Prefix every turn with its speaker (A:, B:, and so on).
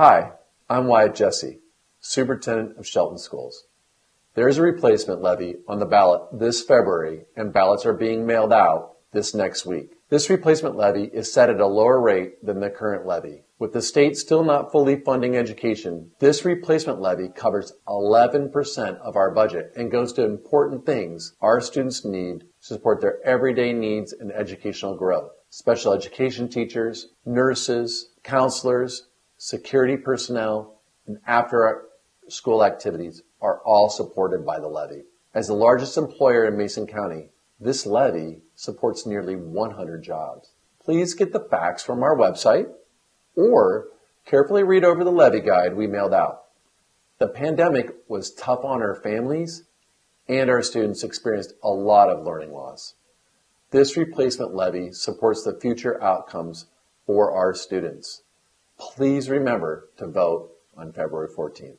A: Hi, I'm Wyeth Jessee, Superintendent of Shelton Schools. There is a replacement levy on the ballot this February, and ballots are being mailed out this next week. This replacement levy is set at a lower rate than the current levy. With the state still not fully funding education, this replacement levy covers 11% of our budget and goes to important things our students need to support their everyday needs and educational growth. Special education teachers, nurses, counselors, security personnel, and after-school activities are all supported by the levy. As the largest employer in Mason County, this levy supports nearly 100 jobs. Please get the facts from our website or carefully read over the levy guide we mailed out. The pandemic was tough on our families, and our students experienced a lot of learning loss. This replacement levy supports the future outcomes for our students. Please remember to vote on February 14th.